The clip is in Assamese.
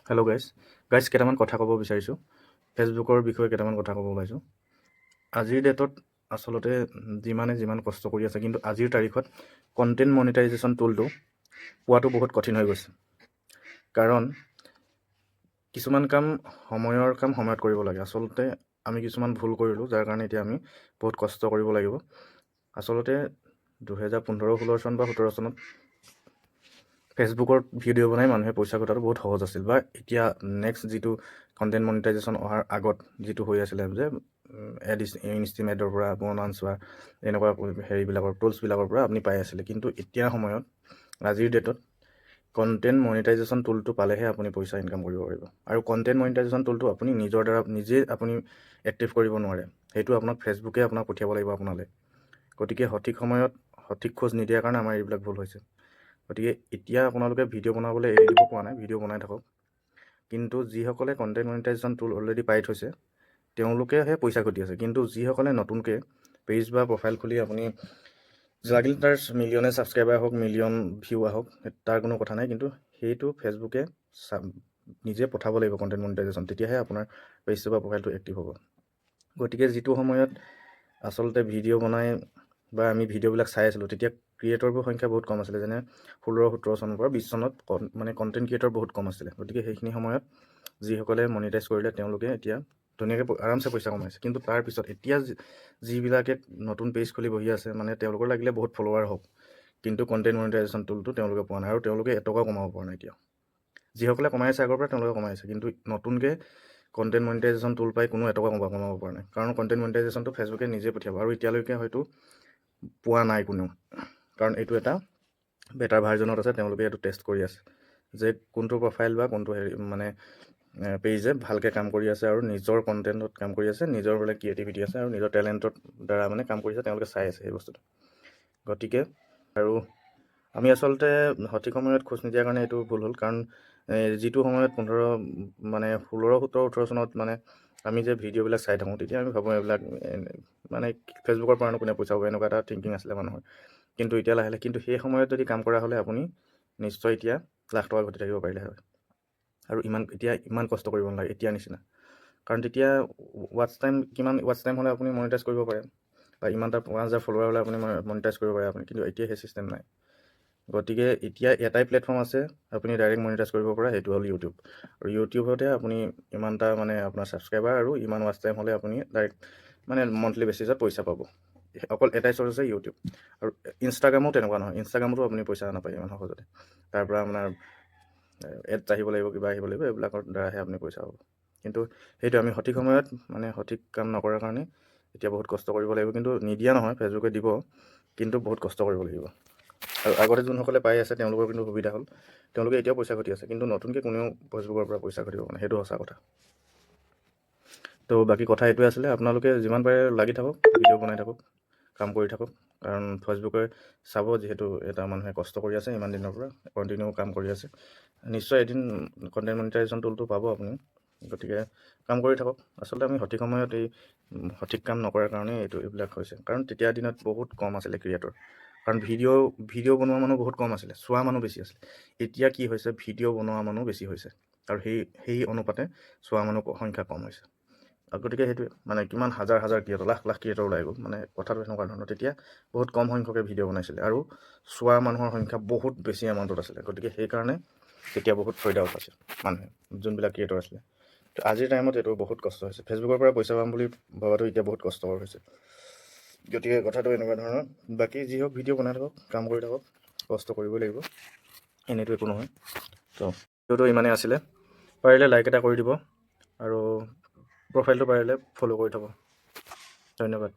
হেল্ল' গাইজ কেইটামান কথা ক'ব বিচাৰিছোঁ। ফেচবুকৰ বিষয়ে কেইটামান কথা ক'ব ওলাইছোঁ। আজিৰ ডেটত আচলতে যিমান কষ্ট কৰি আছে, কিন্তু আজিৰ তাৰিখত কণ্টেণ্ট মনিটাইজেশ্যন টুলটো পোৱাটো বহুত কঠিন হৈ গৈছে। কাৰণ কিছুমান কাম সময়ত কৰিব লাগে। আচলতে আমি কিছুমান ভুল কৰিলোঁ, যাৰ কাৰণে এতিয়া আমি বহুত কষ্ট কৰিব লাগিব। আচলতে 2015-16 চন বা 17 চনত ফেচবুকত ভিডিঅ' বনাই মানুহে পইচা ঘটাটো বহুত সহজ আছিল, বা এতিয়া নেক্সট যিটো কণ্টেণ্ট মনিটাইজেশ্যন অহাৰ আগত যিটো হৈ আছিলে যে ইনষ্টিমেটৰ পৰা বনাঞ্চ বা এনেকুৱা হেৰিবিলাকৰ টুলছবিলাকৰ পৰা আপুনি পাই আছিলে। কিন্তু এতিয়া সময়ত আজিৰ ডেটত কণ্টেণ্ট মনিটাইজেশ্যন টুলটো পালেহে আপুনি পইচা ইনকাম কৰিব পাৰিব। আৰু কণ্টেণ্ট মনিটাইজেশ্যন টুলটো আপুনি নিজৰ দ্বাৰা নিজে আপুনি এক্টিভ কৰিব নোৱাৰে, সেইটো আপোনাক ফেচবুকে আপোনাক পঠিয়াব লাগিব আপোনালৈ। গতিকে সঠিক সময়ত সঠিক খোজ নিদিয়াৰ কাৰণে আমাৰ এইবিলাক ভুল হৈছে। গতিকে এতিয়া আপোনালোকে ভিডিঅ' বনাবলৈ এৰি দিব পৰা নাই, ভিডিঅ' বনাই থাকক। কিন্তু যিসকলে কণ্টেণ্ট মনিটাইজেশ্যন টুল অলৰেডি পাই থৈছে তেওঁলোকেহে পইচা ঘটি আছে। কিন্তু যিসকলে নতুনকৈ পেজ বা প্ৰফাইল খুলি আপুনি লাগিল তাৰ মিলিয়নে ছাবস্ক্ৰাইবাৰ হওক, মিলিয়ন ভিউ আহক, তাৰ কোনো কথা নাই, কিন্তু সেইটো ফেচবুকে নিজে পঠাব লাগিব কণ্টেণ্ট মনিটাইজেশ্যন, তেতিয়াহে আপোনাৰ পেজটো বা প্ৰফাইলটো এক্টিভ হ'ব। গতিকে যিটো সময়ত আচলতে ভিডিঅ' বনাই বা আমি ভিডিঅ'বিলাক চাই আছিলোঁ, তেতিয়া ক্ৰিয়েটৰবোৰ সংখ্যা বহুত কম আছিলে। যেনে 16-17 চনৰ পৰা 20 চনত মানে কণ্টেণ্ট ক্ৰিয়েটৰ বহুত কম আছিলে। গতিকে সেইখিনি সময়ত যিসকলে মনিটাইজ কৰিলে তেওঁলোকে এতিয়া ধুনীয়াকৈ আৰামছে পইচা কমাইছে। কিন্তু তাৰপিছত এতিয়া যিবিলাকে নতুন পেজ খুলি বহি আছে, মানে তেওঁলোকৰ লাগিলে বহুত ফলোৱাৰ হওক, কিন্তু কণ্টেণ্ট মনিটাইজেশ্যন টুলটো তেওঁলোকে পোৱা নাই, আৰু তেওঁলোকে এটকাও কমাব পৰা নাই। এতিয়া যিসকলে কমাইছে আগৰ পৰা তেওঁলোকে কমাইছে, কিন্তু নতুনকৈ কণ্টেণ্ট মনিটাইজেশ্যন টুল পাই কোনো এটকা কমাব পৰা নাই। কাৰণ কণ্টেণ্ট মনিটাইজেশ্যনটো ফেচবুকে নিজে পঠিয়াব, আৰু এতিয়ালৈকে হয়তো পোৱা নাই কোনেও, কাৰণ এইটো এটা বেটাৰ ভাৰ্জনত আছে। তেওঁলোকে এইটো টেষ্ট কৰি আছে যে কোনটো প্ৰফাইল বা কোনটো মানে পেজে ভালকৈ কাম কৰি আছে আৰু নিজৰ কণ্টেণ্টত কাম কৰি আছে, নিজৰ বোলে ক্ৰিয়েটিভিটি আছে আৰু নিজৰ টেলেণ্টৰ দ্বাৰা মানে কাম কৰিছে, তেওঁলোকে চাই আছে সেই বস্তুটো। গতিকে আৰু আমি আচলতে সঠিক সময়ত খোজ নিদিয়াৰ কাৰণে এইটো ভুল হ'ল। কাৰণ যিটো সময়ত 16-17-18 চনত মানে আমি যে ভিডিঅ'বিলাক চাই থাকোঁ, তেতিয়া আমি ভাবোঁ এইবিলাক মানে ফেচবুকৰ পৰানো কোনে পইচা পাব, এনেকুৱা এটা থিংকিং আছিলে মানুহৰ। কিন্তু এতিয়া লাহে লাহে কিন্তু সেই সময়ত যদি কাম কৰা হ'লে আপুনি নিশ্চয় এতিয়া লাখ টকা ঘটি থাকিব পাৰিলে হয়। আৰু এতিয়া ইমান কষ্ট কৰিব নালাগে এতিয়া নিচিনা। কাৰণ তেতিয়া কিমান ৱাটচ টাইম হ'লে আপুনি মনিটাইজ কৰিব পাৰে, বা ইমানটা 5,000 ফলোৱাৰ হ'লে আপুনি মনিটাইজ কৰিব পাৰে আপুনি। কিন্তু এতিয়া সেই চিষ্টেম নাই। গতিকে এতিয়া এটাই প্লেটফৰ্ম আছে আপুনি ডাইৰেক্ট মনিটাইজ কৰিব পৰা, সেইটো হ'ল ইউটিউব। আৰু ইউটিউবতে আপুনি ইমানটা মানে আপোনাৰ ছাবস্ক্ৰাইবাৰ আৰু ইমান ৱাটচ টাইম হ'লে আপুনি ডাইৰেক্ট মানে মন্থলি বেচিছত পইচা পাব। অকল এটাই চ'ৰ্চ আছে ইউটিউব। আৰু ইনষ্টাগ্ৰামো তেনেকুৱা নহয়, ইনষ্টাগ্ৰামতো আপুনি পইচা নাপায় ইমান সহজতে। তাৰ পৰা আপোনাৰ এডছ আহিব লাগিব, কিবা আহিব লাগিব, এইবিলাকৰ দ্বাৰাহে আপুনি পইচা পাব। কিন্তু সেইটো আমি সঠিক সময়ত মানে সঠিক কাম নকৰাৰ কাৰণে এতিয়া বহুত কষ্ট কৰিব লাগিব। কিন্তু নিদিয়া নহয়, ফেচবুকে দিব, কিন্তু বহুত কষ্ট কৰিব লাগিব। আৰু আগতে যোনসকলে পাই আছে তেওঁলোকৰ কিন্তু সুবিধা হ'ল, তেওঁলোকে এতিয়াও পইচা ঘটি আছে। কিন্তু নতুনকৈ কোনেও ফেচবুকৰ পৰা পইচা ঘটিব মানে, সেইটো সঁচা কথা। তো বাকী কথা এইটোৱে আছিলে, আপোনালোকে যিমান পাৰে লাগি থাকক, ভিডিঅ' বনাই থাকক, কাম কৰি থাকক। কাৰণ ফেচবুকে চাব যিহেতু এটা মানুহে কষ্ট কৰি আছে ইমান দিনৰ পৰা, কণ্টিনিউ কাম কৰি আছে, নিশ্চয় এদিন কণ্টেণ্ট মনিটাইজেশ্যন টুলটো পাব আপুনি। গতিকে কাম কৰি থাকক। আচলতে আমি সঠিক সময়ত এই সঠিক কাম নকৰাৰ কাৰণে এইবিলাক হৈছে। কাৰণ তেতিয়া দিনত বহুত কম আছিলে ক্ৰিয়েটৰ, কাৰণ ভিডিঅ' বনোৱা মানুহ বহুত কম আছিলে, চোৱা মানুহ বেছি আছিলে। এতিয়া কি হৈছে, ভিডিঅ' বনোৱা মানুহ বেছি হৈছে, আৰু সেই অনুপাতে চোৱা মানুহ সংখ্যা কম হৈছে। গতিকে সেইটোৱে মানে কিমান হাজাৰ ক্ৰিয়েটৰ, লাখ ক্ৰিয়েটৰ ওলাই গ'ল, মানে কথাটো এনেকুৱা ধৰণৰ। তেতিয়া বহুত কম সংখ্যকে ভিডিঅ' বনাইছিলে, আৰু চোৱা মানুহৰ সংখ্যা বহুত বেছি এমাউণ্টত আছিলে। গতিকে সেইকাৰণে তেতিয়া বহুত ফাইদা উঠাইছে মানুহে, যোনবিলাক ক্ৰিয়েটৰ আছিলে। তো আজিৰ টাইমত এইটো বহুত কষ্ট হৈছে, ফেচবুকৰ পৰা পইচা পাম বুলি ভবাটো এতিয়া বহুত কষ্টকৰ হৈছে। গতিকে কথাটো এনেকুৱা ধৰণৰ। বাকী যি হওক, ভিডিঅ' বনাই থাকক, কাম কৰি থাকক, কষ্ট কৰিবই লাগিব, এনেইতো একো নহয়। তো ভিডিঅ'টো ইমানেই আছিলে, পাৰিলে লাইক এটা কৰি দিব, আৰু প্ৰফাইলটো পাৰিলে ফ'ল' কৰি থ'ব। ধন্যবাদ।